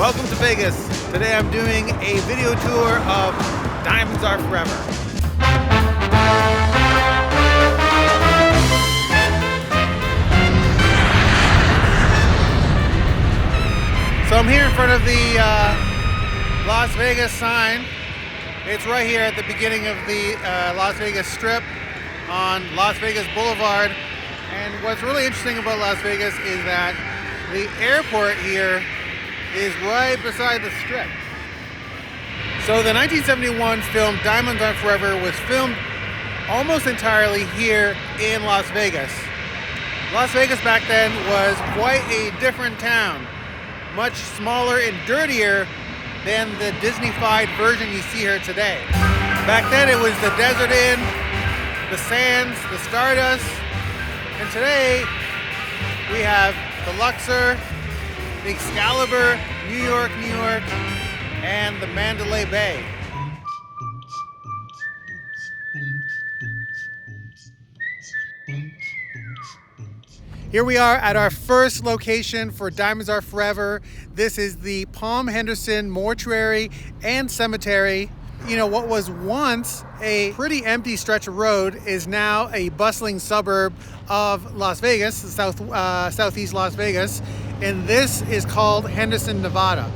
Welcome to Vegas. Today I'm doing a video tour of Diamonds Are Forever. So I'm here in front of the Las Vegas sign. It's right here at the beginning of the Las Vegas Strip on Las Vegas Boulevard. And what's really interesting about Las Vegas is that the airport here is right beside the Strip. So the 1971 film Diamonds Are Forever was filmed almost entirely here in Las Vegas. Las Vegas back then was quite a different town, much smaller and dirtier than the Disney-fied version you see here today. Back then it was the Desert Inn, the Sands, the Stardust, and today we have the Luxor, the Excalibur, New York, and the Mandalay Bay. Here we are at our first location for Diamonds Are Forever. This is the Palm Henderson Mortuary and Cemetery. You know, what was once a pretty empty stretch of road is now a bustling suburb of Las Vegas, southeast Las Vegas, and this is called Henderson, Nevada.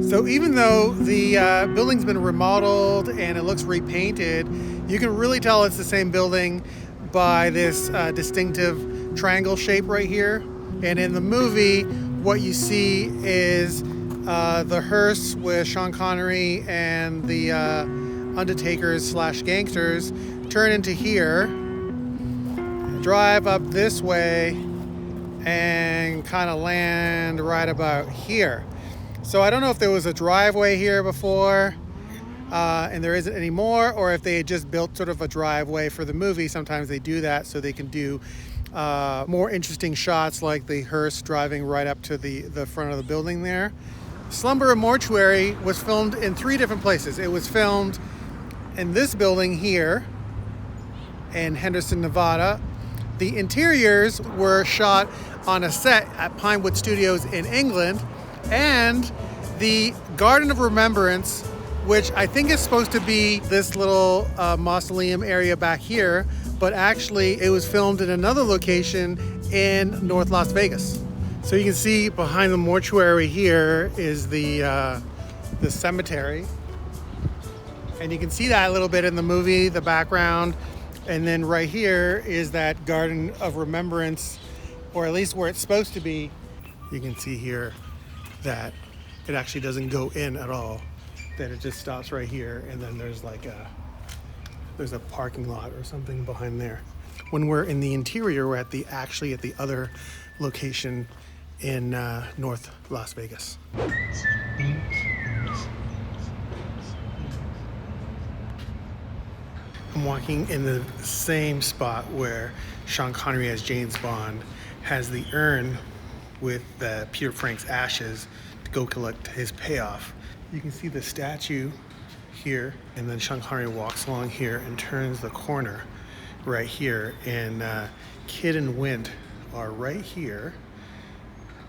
So even though the building's been remodeled and it looks repainted, you can really tell it's the same building by this distinctive triangle shape right here. And in the movie, what you see is the hearse with Sean Connery and the Undertakers / gangsters turn into here, drive up this way, and kind of land right about here. So I don't know if there was a driveway here before and there isn't anymore, or if they had just built sort of a driveway for the movie. Sometimes they do that so they can do more interesting shots like the hearse driving right up to the front of the building there. Slumber Mortuary was filmed in 3 different places. It was filmed in this building here in Henderson, Nevada. The interiors were shot on a set at Pinewood Studios in England. And the Garden of Remembrance, which I think is supposed to be this little mausoleum area back here, but actually it was filmed in another location in North Las Vegas. So you can see behind the mortuary here is the cemetery. And you can see that a little bit in the movie, the background. And then right here is that Garden of Remembrance, or at least where it's supposed to be. You can see here that it actually doesn't go in at all, that it just stops right here, and then there's like there's a parking lot or something behind there. When we're in the interior, we're actually at the other location in North Las Vegas. I'm walking in the same spot where Sean Connery as James Bond has the urn with Peter Frank's ashes to go collect his payoff. You can see the statue here, and then Sean Connery walks along here and turns the corner right here, and Kidd and Wint are right here,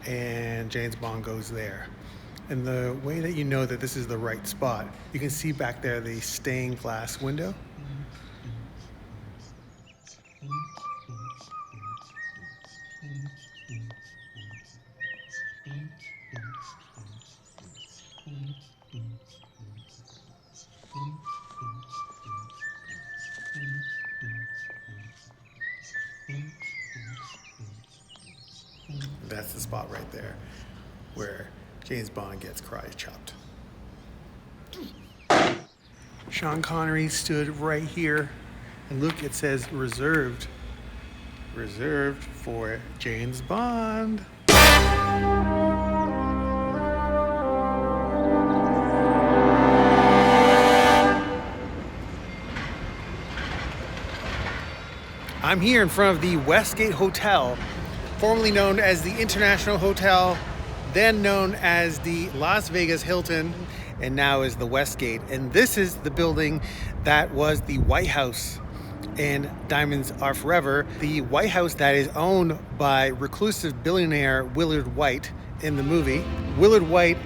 and James Bond goes there. And the way that you know that this is the right spot, you can see back there the stained glass window. That's the spot right there where James Bond gets karate chopped. Sean Connery stood right here, and look, it says reserved for James Bond. I'm here in front of the Westgate Hotel, formerly known as the International Hotel then known as the Las Vegas Hilton, and now is the Westgate. And this is the building that was the Whyte House in Diamonds Are Forever, the Whyte House that is owned by reclusive billionaire Willard Whyte in the movie. Willard Whyte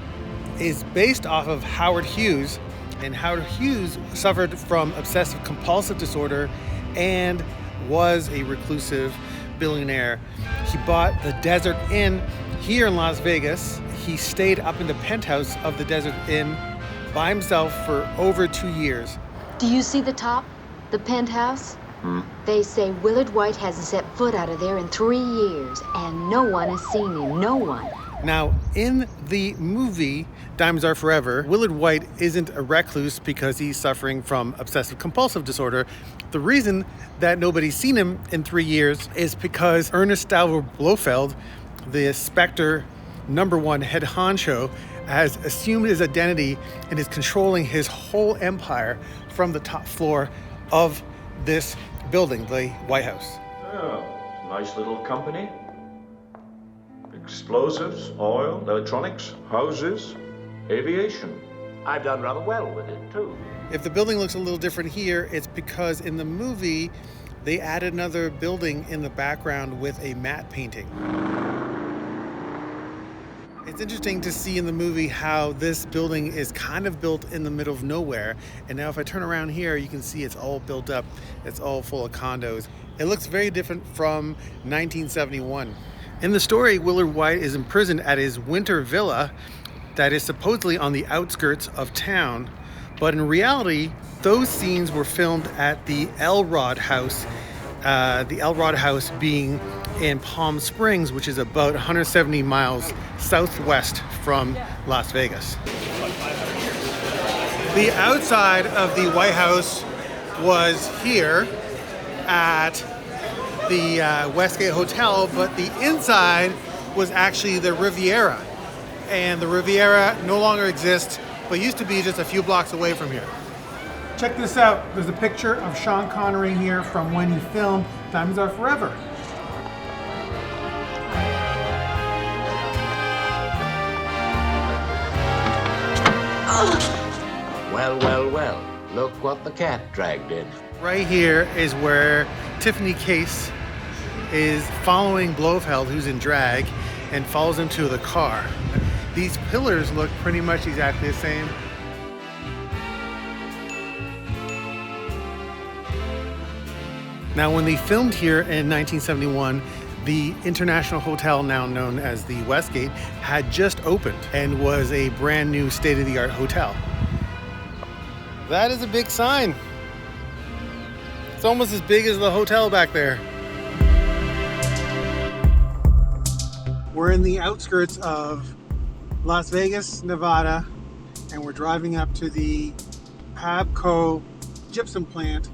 is based off of Howard Hughes, and Howard Hughes suffered from obsessive compulsive disorder and was a reclusive billionaire. He bought the Desert Inn here in Las Vegas. He stayed up in the penthouse of the Desert Inn by himself for over 2 years. Do you see the top? The penthouse? They say Willard Whyte hasn't set foot out of there in 3 years, and no one has seen him. No one. Now, in the movie Diamonds Are Forever, Willard Whyte isn't a recluse because he's suffering from obsessive compulsive disorder. The reason that nobody's seen him in 3 years is because Ernest Stavro Blofeld, the SPECTRE #1 head honcho, has assumed his identity and is controlling his whole empire from the top floor of this building, the Whyte House. Oh, nice little company. Explosives, oil, electronics, houses, aviation. I've done rather well with it, too. If the building looks a little different here, it's because in the movie, they added another building in the background with a matte painting. It's interesting to see in the movie how this building is kind of built in the middle of nowhere. And now if I turn around here, you can see it's all built up. It's all full of condos. It looks very different from 1971. In the story, Willard Whyte is imprisoned at his winter villa that is supposedly on the outskirts of town. But in reality, those scenes were filmed at the Elrod House. The Elrod House being in Palm Springs, which is about 170 miles southwest from Las Vegas. The outside of the Whyte House was here at the Westgate Hotel, but the inside was actually the Riviera. And the Riviera no longer exists, but used to be just a few blocks away from here. Check this out. There's a picture of Sean Connery here from when he filmed Diamonds Are Forever. Well, well, well. Look what the cat dragged in. Right here is where Tiffany Case is following Blofeld, who's in drag, and follows him to the car. These pillars look pretty much exactly the same. Now, when they filmed here in 1971, the International Hotel, now known as the Westgate, had just opened and was a brand new state-of-the-art hotel. That is a big sign. It's almost as big as the hotel back there. We're in the outskirts of Las Vegas, Nevada, and we're driving up to the PABCO Gypsum Plant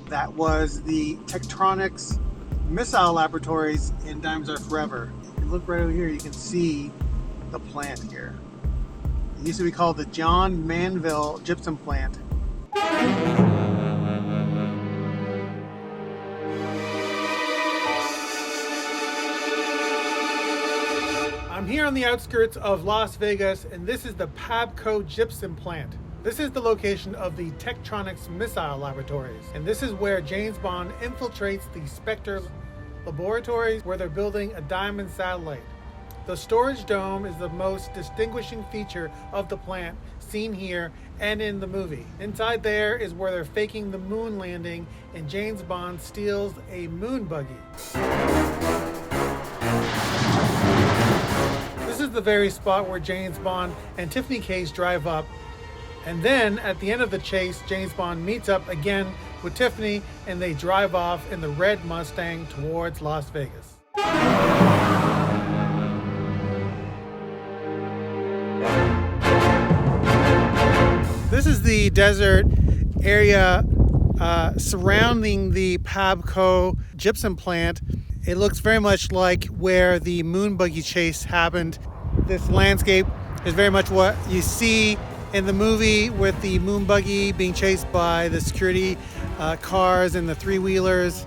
that was the Techtronics missile laboratories in Diamonds Are Forever. If you look right over here, you can see the plant here. It used to be called the John Manville Gypsum Plant. I'm here on the outskirts of Las Vegas, and this is the PABCO Gypsum Plant. This is the location of the Techtronics missile laboratories, and this is where James Bond infiltrates the SPECTRE Laboratories, where they're building a diamond satellite. The storage dome is the most distinguishing feature of the plant, seen here and in the movie. Inside there is where they're faking the moon landing, and James Bond steals a moon buggy. This is the very spot where James Bond and Tiffany Case drive up. And then at the end of the chase, James Bond meets up again with Tiffany, and they drive off in the red Mustang towards Las Vegas. This is the desert area surrounding the PABCO Gypsum Plant. It looks very much like where the moon buggy chase happened. This landscape is very much what you see in the movie, with the moon buggy being chased by the security cars and the three-wheelers.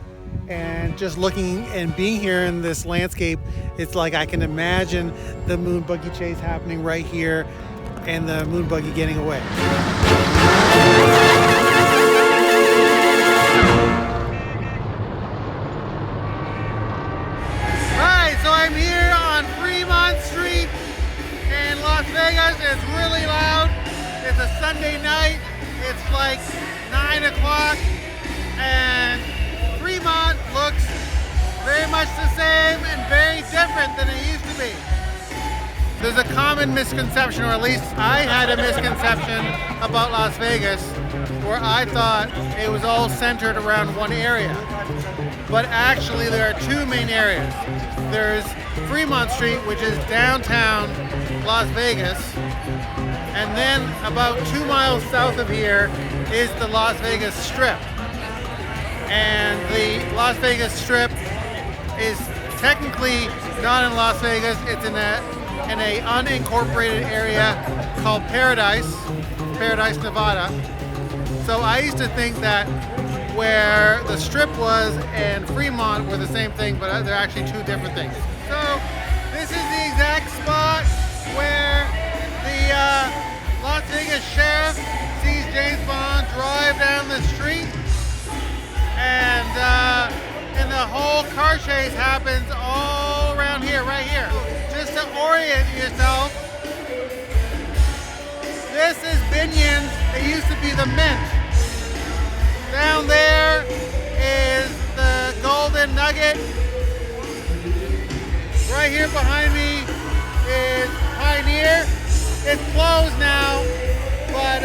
And just looking and being here in this landscape, it's like I can imagine the moon buggy chase happening right here and the moon buggy getting away. Alright, so I'm here on Fremont Street in Las Vegas. It's really loud. It's a Sunday night. It's like 9 o'clock and Fremont looks very much the same and very different than it used to be. There's a common misconception, or at least I had a misconception about Las Vegas, where I thought it was all centered around one area. But actually there are two main areas. There's Fremont Street, which is downtown Las Vegas, and then about 2 miles south of here is the Las Vegas Strip. And the Las Vegas Strip is technically not in Las Vegas. It's in a unincorporated area called Paradise, Nevada. So I used to think that where the Strip was and Fremont were the same thing, but they're actually two different things. So this is the exact spot where the Las Vegas sheriff sees James Bond drive down the street. And the whole car chase happens all around here, right here. Just to orient yourself, this is Binion's. It used to be the Mint. Down there is the Golden Nugget. Right here behind me is Pioneer. It's closed now, but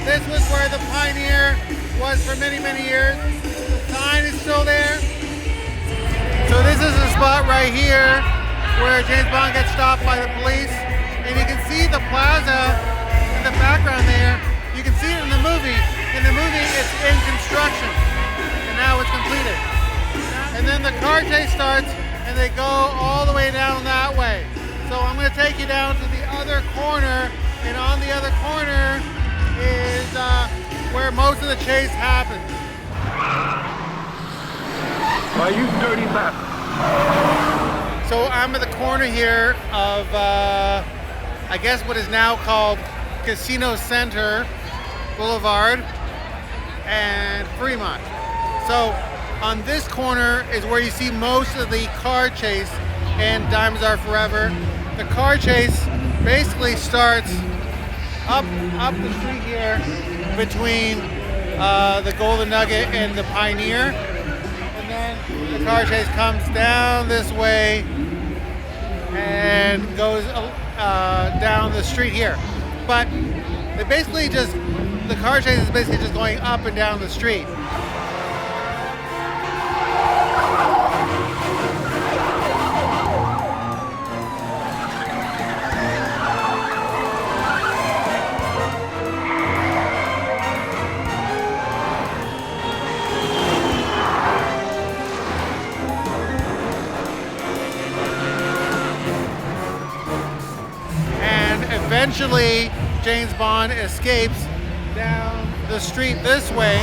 this was where the Pioneer was for many, many years. The sign is still there. So this is the spot right here where James Bond gets stopped by the police. And you can see the plaza in the background there. You can see it in the movie. In the movie, it's in construction. And now it's completed. And then the car chase starts and they go all the way down that way. So I'm going to take you down to the other corner. And on the other corner is where most of the chase happens. Why, you dirty bastard. So I'm at the corner here of, I guess what is now called Casino Center Boulevard and Fremont. So on this corner is where you see most of the car chase and Diamonds Are Forever. The car chase basically starts up the street here between the Golden Nugget and the Pioneer. And then the car chase comes down this way and goes down the street here. But they basically just, the car chase is basically just going up and down the street. Eventually, James Bond escapes down the street this way.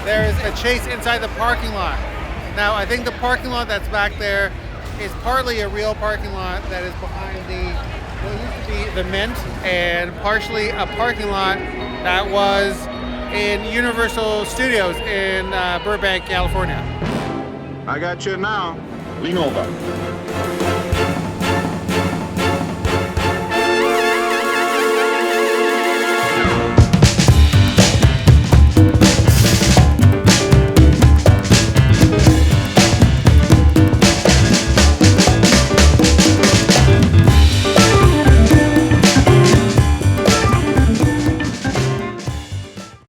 There is a chase inside the parking lot. Now, I think the parking lot that's back there is partly a real parking lot that is behind what used to be the Mint, and partially a parking lot that was in Universal Studios in Burbank, California. I got you now. Lean over.